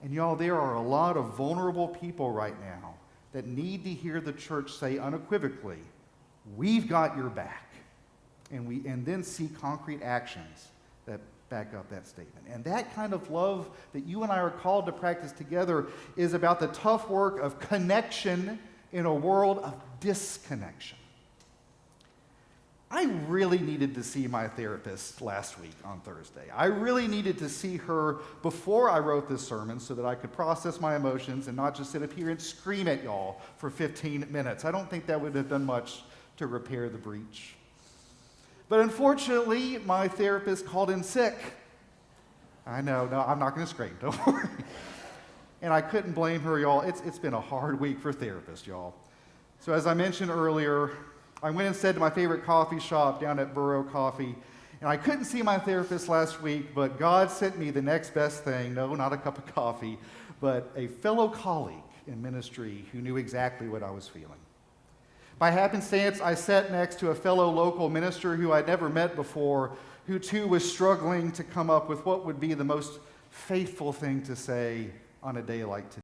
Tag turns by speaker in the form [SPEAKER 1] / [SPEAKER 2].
[SPEAKER 1] And y'all, there are a lot of vulnerable people right now that need to hear the church say unequivocally, we've got your back. And then see concrete actions that back up that statement. And that kind of love that you and I are called to practice together is about the tough work of connection in a world of disconnection. I really needed to see my therapist last week on Thursday. I really needed to see her before I wrote this sermon so that I could process my emotions and not just sit up here and scream at y'all for 15 minutes. I don't think that would have done much to repair the breach. But unfortunately, my therapist called in sick. I know, no, I'm not going to scream, don't worry. And I couldn't blame her, y'all. It's been a hard week for therapists, y'all. So as I mentioned earlier, I went and said to my favorite coffee shop down at Burrow Coffee, and I couldn't see my therapist last week, but God sent me the next best thing. No, not a cup of coffee, but a fellow colleague in ministry who knew exactly what I was feeling. By happenstance, I sat next to a fellow local minister who I'd never met before, who too was struggling to come up with what would be the most faithful thing to say on a day like today.